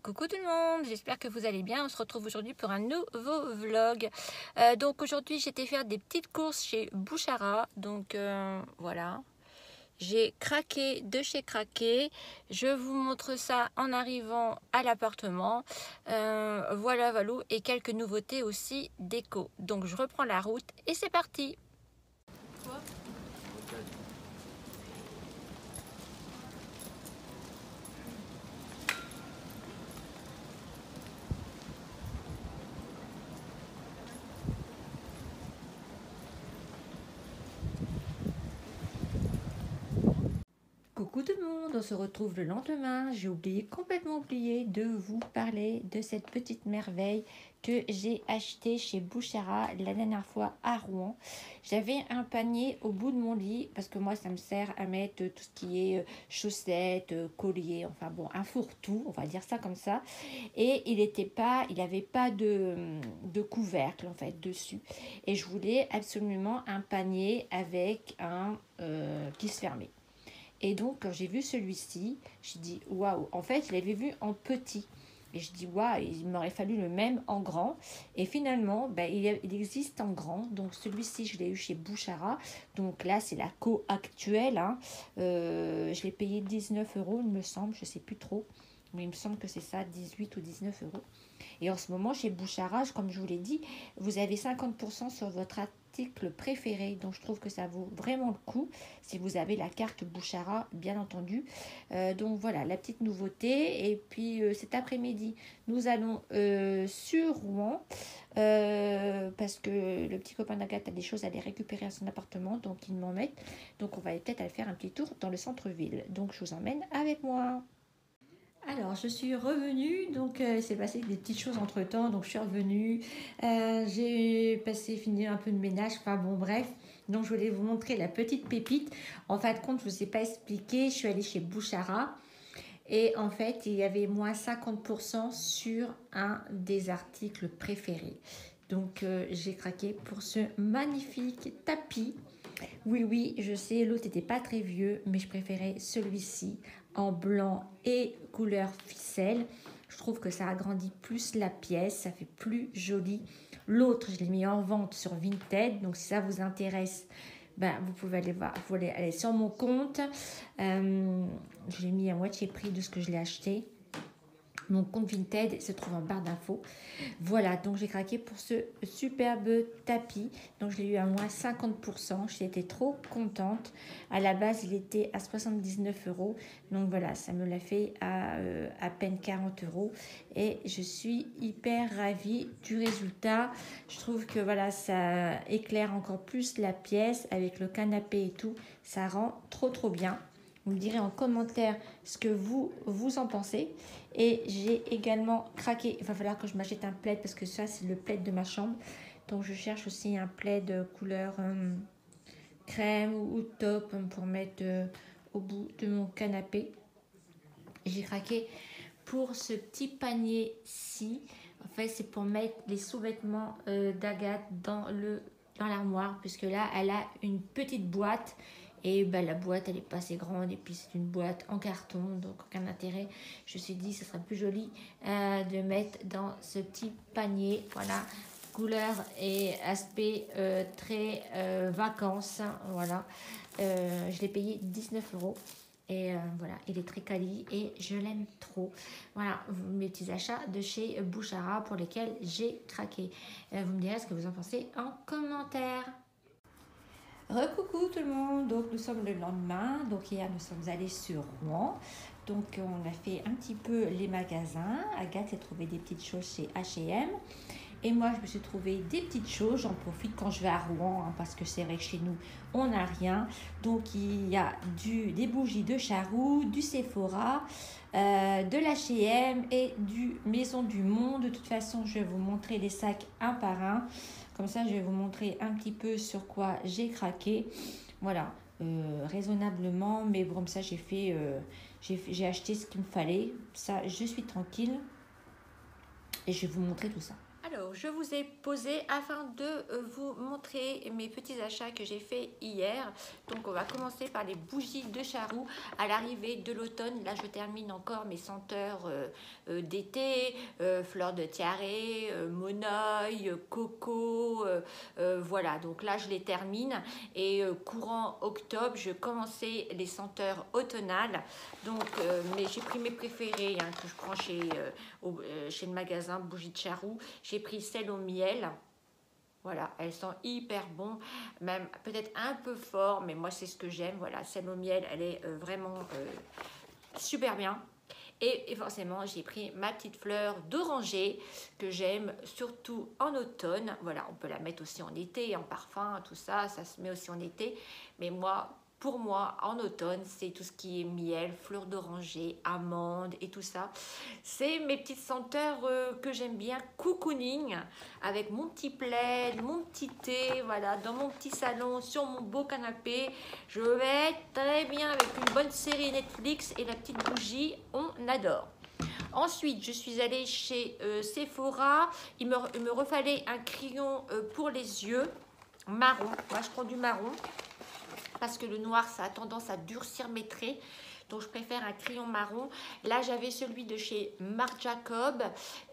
Coucou tout le monde, j'espère que vous allez bien. On se retrouve aujourd'hui pour un nouveau vlog. Donc aujourd'hui j'étais faire des petites courses chez Bouchara. Donc voilà, j'ai craqué de chez craqué. Je vous montre ça en arrivant à l'appartement. Voilà, Valou, et quelques nouveautés aussi déco. Donc je reprends la route et c'est parti. Coucou tout le monde, on se retrouve le lendemain. J'ai complètement oublié de vous parler de cette petite merveille que j'ai achetée chez Bouchara la dernière fois à Rouen. J'avais un panier au bout de mon lit parce que moi ça me sert à mettre tout ce qui est chaussettes, colliers, enfin bon, un fourre-tout, on va dire ça comme ça. Et il n'avait pas de couvercle en fait dessus. Et je voulais absolument un panier avec un qui se fermait. Et donc, quand j'ai vu celui-ci, j'ai dit waouh. En fait, je l'avais vu en petit. Et je dis waouh, il m'aurait fallu le même en grand. Et finalement, ben, il existe en grand. Donc, celui-ci, je l'ai eu chez Bouchara. Donc là, c'est la co actuelle. Hein. Je l'ai payé 19 euros, il me semble. Je ne sais plus trop. Mais il me semble que c'est ça, 18 ou 19 euros. Et en ce moment, chez Bouchara, comme je vous l'ai dit, vous avez 50% sur votre article préféré. Donc, je trouve que ça vaut vraiment le coup si vous avez la carte Bouchara, bien entendu. Donc, voilà, la petite nouveauté. Et puis, cet après-midi, nous allons sur Rouen parce que le petit copain d'Agathe a des choses à aller récupérer à son appartement. Donc, il m'en met. Donc, on va peut-être aller faire un petit tour dans le centre-ville. Donc, je vous emmène avec moi. Alors, je suis revenue, donc il s'est passé des petites choses entre temps, donc je suis revenue, fini un peu de ménage, enfin bon, bref. Donc, je voulais vous montrer la petite pépite. En fin de compte, je ne vous ai pas expliqué, je suis allée chez Bouchara et en fait, il y avait moins 50% sur un des articles préférés. Donc, j'ai craqué pour ce magnifique tapis. Oui, oui, je sais, l'autre n'était pas très vieux, mais je préférais celui-ci en blanc et couleur ficelle. Je trouve que ça agrandit plus la pièce, ça fait plus joli. L'autre, je l'ai mis en vente sur Vinted, donc si ça vous intéresse, ben, vous pouvez aller voir, vous pouvez aller sur mon compte. Je l'ai mis à moitié prix de ce que je l'ai acheté. Mon compte Vinted se trouve en barre d'infos. Voilà, donc j'ai craqué pour ce superbe tapis. Donc je l'ai eu à moins 50%. J'étais trop contente. À la base, il était à 79 euros. Donc voilà, ça me l'a fait à peine 40 euros. Et je suis hyper ravie du résultat. Je trouve que voilà, ça éclaire encore plus la pièce avec le canapé et tout. Ça rend trop bien. Vous me direz en commentaire ce que vous en pensez. Et j'ai également craqué. Il va falloir que je m'achète un plaid parce que ça, c'est le plaid de ma chambre. Donc, je cherche aussi un plaid couleur crème ou taupe pour mettre au bout de mon canapé. J'ai craqué pour ce petit panier-ci. En fait, c'est pour mettre les sous-vêtements d'Agathe dans l'armoire. Puisque là, elle a une petite boîte. Et ben, la boîte, elle est pas assez grande. Et puis, c'est une boîte en carton. Donc, aucun intérêt. Je me suis dit, ce serait plus joli de mettre dans ce petit panier. Voilà. Couleur et aspect très vacances. Voilà. Je l'ai payé 19 euros. Et voilà, il est très quali et je l'aime trop. Voilà, mes petits achats de chez Bouchara pour lesquels j'ai craqué. Vous me direz ce que vous en pensez en commentaire. Recoucou tout le monde, donc nous sommes le lendemain, donc hier nous sommes allés sur Rouen, donc on a fait un petit peu les magasins. Agathe a trouvé des petites choses chez H&M et moi je me suis trouvé des petites choses, j'en profite quand je vais à Rouen hein, parce que c'est vrai que chez nous on n'a rien. Donc il y a des bougies de Charroux, du Sephora, de l'H&M et du Maison du Monde. De toute façon je vais vous montrer les sacs un par un. Comme ça, je vais vous montrer un petit peu sur quoi j'ai craqué. Voilà, raisonnablement, mais bon, comme ça, j'ai acheté ce qu'il me fallait. Ça, je suis tranquille et je vais vous montrer tout ça. Alors, je vous ai posé afin de vous montrer mes petits achats que j'ai fait hier. Donc, on va commencer par les bougies de Charroux à l'arrivée de l'automne. Là, je termine encore mes senteurs d'été, fleurs de tiare, monoeil, coco. Voilà, donc là, je les termine. Et courant octobre, je commençais les senteurs automnales. Donc, mais j'ai pris mes préférées hein, que je prends chez le magasin Bougies de Charroux. J'ai pris celle au miel. Voilà, elles sont hyper bon, même peut-être un peu fort, mais moi c'est ce que j'aime. Voilà, celle au miel, elle est vraiment super bien. Et forcément, j'ai pris ma petite fleur d'oranger que j'aime surtout en automne. Voilà, on peut la mettre aussi en été, en parfum, tout ça, ça se met aussi en été. Mais moi, pour moi, en automne, c'est tout ce qui est miel, fleur d'oranger, amande et tout ça. C'est mes petites senteurs que j'aime bien, cocooning, avec mon petit plaid, mon petit thé, voilà, dans mon petit salon, sur mon beau canapé. Je vais être très bien avec une bonne série Netflix et la petite bougie, on adore. Ensuite, je suis allée chez Sephora. Il me refallait un crayon pour les yeux, marron. Moi, je prends du marron parce que le noir, ça a tendance à durcir mes traits. Donc, je préfère un crayon marron. Là, j'avais celui de chez Marc Jacob,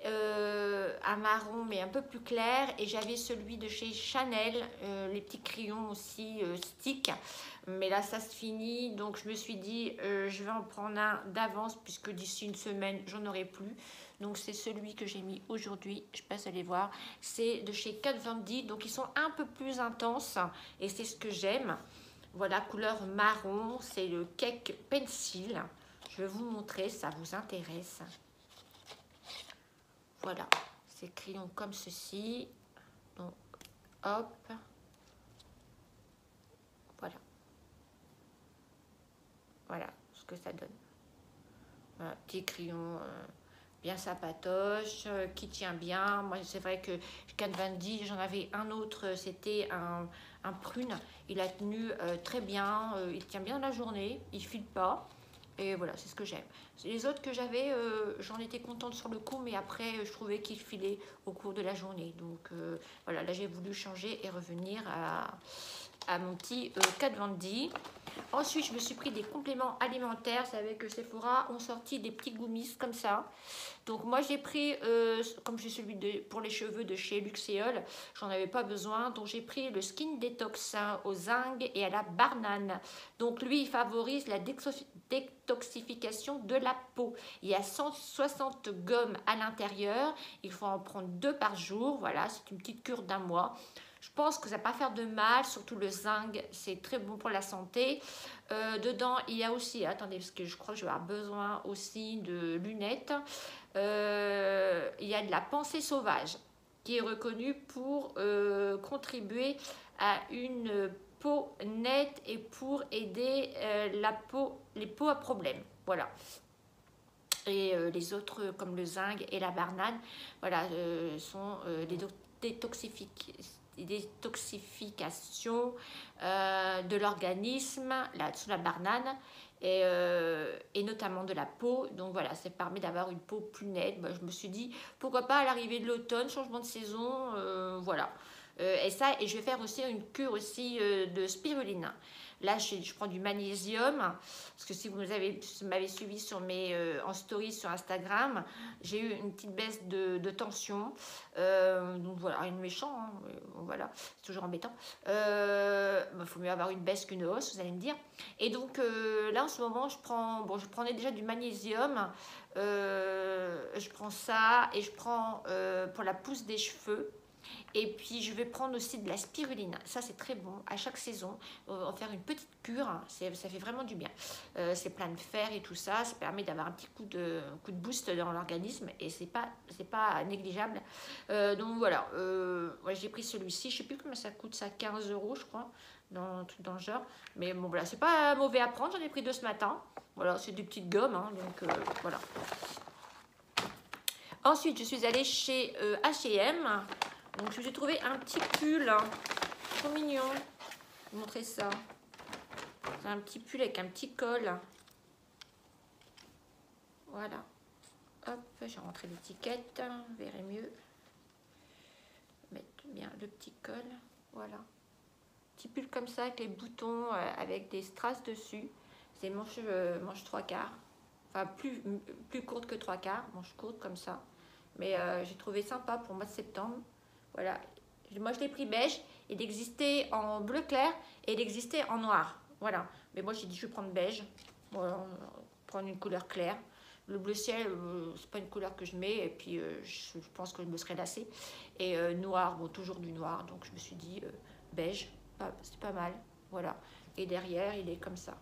un marron, mais un peu plus clair. Et j'avais celui de chez Chanel, les petits crayons aussi stick. Mais là, ça se finit. Donc, je me suis dit, je vais en prendre un d'avance, puisque d'ici une semaine, j'en aurai plus. Donc, c'est celui que j'ai mis aujourd'hui. Je passe à les voir. C'est de chez Kat Von D. Donc, ils sont un peu plus intenses. Et c'est ce que j'aime. Voilà, couleur marron, c'est le Cake Pencil. Je vais vous montrer, ça vous intéresse. Voilà, ces crayons comme ceci. Donc, hop. Voilà. Voilà ce que ça donne. Voilà, petit crayon bien sympatoche, qui tient bien. Moi, c'est vrai que Kat Von D, j'en avais un autre, c'était un prune. Il a tenu très bien, il tient bien la journée, il file pas. Et voilà, c'est ce que j'aime. Les autres que j'avais, j'en étais contente sur le coup, mais après, je trouvais qu'ils filaient au cours de la journée. Donc voilà, là, j'ai voulu changer et revenir à mon petit Kat Von D. Ensuite, je me suis pris des compléments alimentaires. C'est avec Sephora, ont sorti des petits gummies comme ça. Donc moi j'ai pris, comme j'ai celui pour les cheveux de chez Luxéol, j'en avais pas besoin, donc j'ai pris le Skin Detox au zinc et à la banane. Donc lui il favorise la détoxification de la peau. Il y a 160 gommes à l'intérieur, il faut en prendre 2 par jour, voilà, c'est une petite cure d'un mois. Je pense que ça ne va pas faire de mal, surtout le zinc, c'est très bon pour la santé. Dedans, il y a aussi, attendez, parce que je crois que je vais avoir besoin aussi de lunettes. Il y a de la pensée sauvage qui est reconnue pour contribuer à une peau nette et pour aider les peaux à problème. Voilà. Et les autres, comme le zinc et la banane, voilà, sont des détoxification de l'organisme sous la banane et notamment de la peau. Donc voilà, ça permet d'avoir une peau plus nette. Moi, je me suis dit, pourquoi pas à l'arrivée de l'automne, changement de saison, voilà. Et ça, et je vais faire aussi une cure aussi de spiruline. Là, je prends du magnésium, parce que si vous m'avez suivi sur en story sur Instagram, j'ai eu une petite baisse de tension. Donc voilà, rien de méchant, hein, voilà, c'est toujours embêtant. Faut mieux avoir une baisse qu'une hausse, vous allez me dire. Et donc là, en ce moment, je prenais déjà du magnésium. Je prends ça et je prends pour la pousse des cheveux. Et puis je vais prendre aussi de la spiruline. Ça c'est très bon. À chaque saison, on va faire une petite cure. Ça fait vraiment du bien. C'est plein de fer et tout ça. Ça permet d'avoir un petit coup de boost dans l'organisme. Et c'est pas négligeable. Donc voilà. Ouais, j'ai pris celui-ci. Je sais plus combien ça coûte. Ça 15 € je crois. Dans le genre. Mais bon voilà. C'est pas mauvais à prendre. J'en ai pris 2 ce matin. Voilà. C'est des petites gommes. Hein, donc voilà. Ensuite, je suis allée chez H&M. Donc, je vous ai trouvé un petit pull, hein, trop mignon. Je vais vous montrer ça. C'est un petit pull avec un petit col. Voilà. Hop, j'ai rentré l'étiquette. Vous verrez mieux. bien le petit col, voilà. Petit pull comme ça avec les boutons, avec des strass dessus. C'est manche 3/4. Enfin, plus courte que 3/4, manche courte comme ça. Mais j'ai trouvé sympa pour le mois de septembre. Voilà. Moi, je l'ai pris beige. Il existait en bleu clair et il existait en noir. Voilà. Mais moi, j'ai dit, je vais prendre beige. Voilà, prendre une couleur claire. Le bleu ciel, c'est pas une couleur que je mets. Et puis, je pense que je me serais lassée. Et noir, bon, toujours du noir. Donc, je me suis dit, beige, c'est pas mal. Voilà. Et derrière, il est comme ça.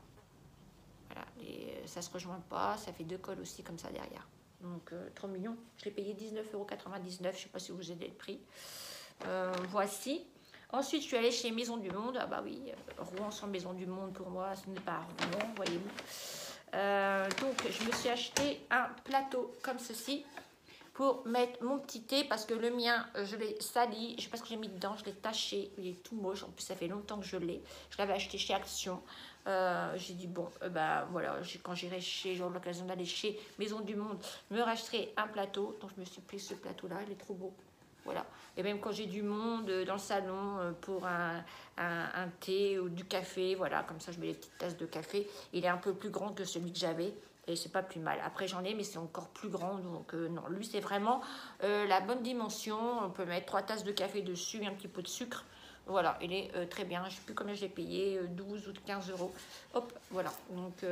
Voilà, et ça se rejoint pas, ça fait 2 cols aussi comme ça derrière. Donc trop mignon. Je l'ai payé 19,99 €, je sais pas si vous avez le prix. Voici. Ensuite, je suis allée chez Maison du Monde. Ah bah oui, Rouen sans Maison du Monde pour moi, ce n'est pas Rouen, voyez-vous. Donc je me suis acheté un plateau comme ceci pour mettre mon petit thé parce que le mien, je l'ai sali, je sais pas ce que j'ai mis dedans, je l'ai taché, il est tout moche, en plus ça fait longtemps que je l'ai. Je l'avais acheté chez Action. J'ai dit bon, bah voilà, quand j'irai j'aurai l'occasion d'aller chez Maison du Monde, je me rachèterai un plateau. Donc je me suis pris ce plateau-là, il est trop beau. Voilà. Et même quand j'ai du monde dans le salon pour un thé ou du café, voilà, comme ça je mets les petites tasses de café. Il est un peu plus grand que celui que j'avais. Et c'est pas plus mal. Après j'en ai, mais c'est encore plus grand. Donc non, lui c'est vraiment la bonne dimension. On peut mettre 3 tasses de café dessus, un petit peu de sucre. Voilà, il est très bien. Je ne sais plus combien j'ai payé, 12 ou 15 €. Hop, voilà. Donc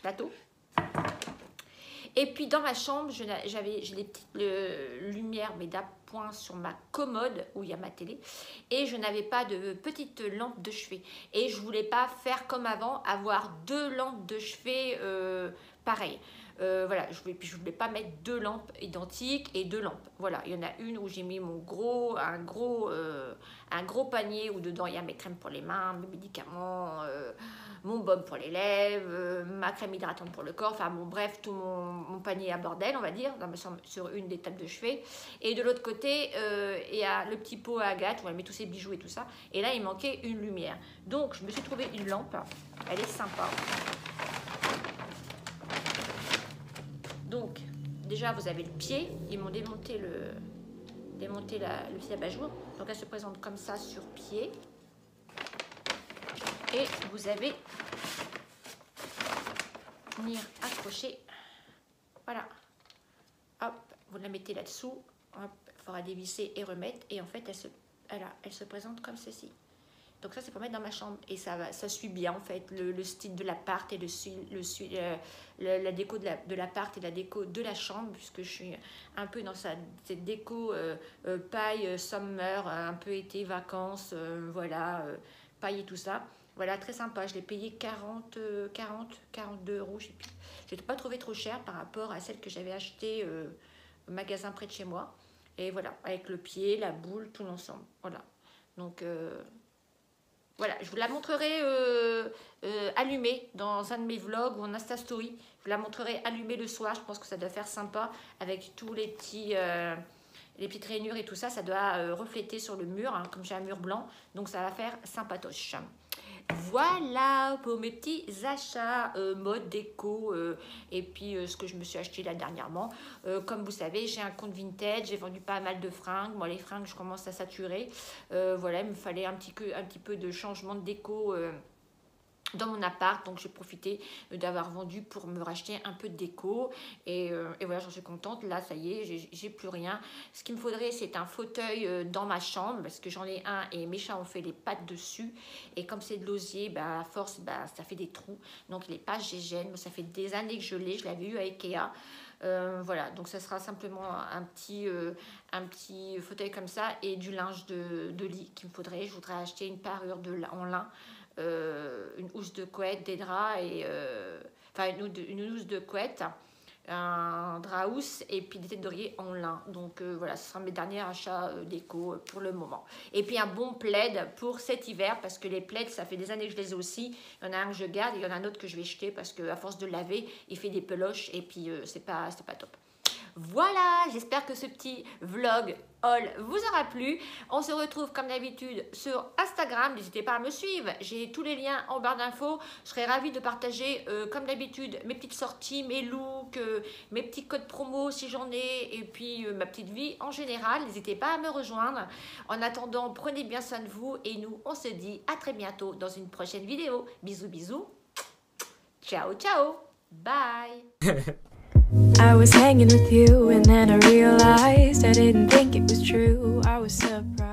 plateau. Et puis dans ma chambre, j'ai des petites lumières, mais d'appoint sur ma commode où il y a ma télé. Et je n'avais pas de petite lampe de chevet. Et je voulais pas faire comme avant, avoir 2 lampes de chevet pareilles. Voilà, je voulais pas mettre 2 lampes identiques et 2 lampes. Voilà, il y en a une où j'ai mis un gros panier où dedans il y a mes crèmes pour les mains, mes médicaments, mon baume pour les lèvres, ma crème hydratante pour le corps, enfin bon bref, tout mon panier à bordel, on va dire, sur une des tables de chevet. Et de l'autre côté, il y a le petit pot à Agathe où elle met tous ses bijoux et tout ça. Et là, il manquait une lumière. Donc, je me suis trouvé une lampe. Elle est sympa. Donc, déjà, vous avez le pied. Ils m'ont démonté le petit abat-jour. Donc, elle se présente comme ça sur pied. Et vous avez venir accrocher. Voilà. Hop, vous la mettez là-dessous. Hop, il faudra dévisser et remettre. Et en fait, elle se présente comme ceci. Donc ça, c'est pour mettre dans ma chambre. Et ça suit bien, en fait, le style de l'appart et la déco de l'appart et la déco de la chambre, puisque je suis un peu dans cette déco paille, summer, un peu été, vacances, voilà, paille et tout ça. Voilà, très sympa. Je l'ai payé 42 €, je sais plus. Je n'ai pas trouvé trop cher par rapport à celle que j'avais achetée au magasin près de chez moi. Et voilà, avec le pied, la boule, tout l'ensemble. Voilà. Donc... voilà, je vous la montrerai allumée dans un de mes vlogs ou en Insta Story. Je vous la montrerai allumée le soir. Je pense que ça doit faire sympa avec tous les petites rainures et tout ça. Ça doit refléter sur le mur, hein, comme j'ai un mur blanc. Donc ça va faire sympatoche. Voilà pour mes petits achats mode, déco et puis ce que je me suis acheté là dernièrement. Comme vous savez, j'ai un compte vintage, j'ai vendu pas mal de fringues. Moi, les fringues, je commence à saturer. Voilà, il me fallait un petit peu de changement de déco dans mon appart, donc j'ai profité d'avoir vendu pour me racheter un peu de déco et voilà, j'en suis contente. Là, ça y est, j'ai plus rien. Ce qu'il me faudrait, c'est un fauteuil dans ma chambre parce que j'en ai un et mes chats ont fait les pattes dessus et comme c'est de l'osier, bah, à force, bah, ça fait des trous, donc il n'est pas gégène. Ça fait des années que je l'avais eu à Ikea. Voilà, donc ça sera simplement un petit fauteuil comme ça et du linge de lit qu'il me faudrait. Je voudrais acheter une parure en lin, une housse de couette, des draps et enfin une housse de couette, un drap housse et puis des têtes d'oreiller en lin. Donc voilà, ce sera mes derniers achats déco pour le moment. Et puis un bon plaid pour cet hiver parce que les plaids, ça fait des années que je les ai aussi. Il y en a un que je garde et il y en a un autre que je vais jeter parce que à force de laver, il fait des peloches et puis c'est pas top. Voilà, j'espère que ce petit vlog haul vous aura plu. On se retrouve comme d'habitude sur Instagram. N'hésitez pas à me suivre. J'ai tous les liens en barre d'infos. Je serais ravie de partager comme d'habitude mes petites sorties, mes looks, mes petits codes promo si j'en ai, et puis ma petite vie en général. N'hésitez pas à me rejoindre. En attendant, prenez bien soin de vous et nous, on se dit à très bientôt dans une prochaine vidéo. Bisous, bisous. Ciao, ciao. Bye. I was hanging with you and then I realized I didn't think it was true. I was surprised.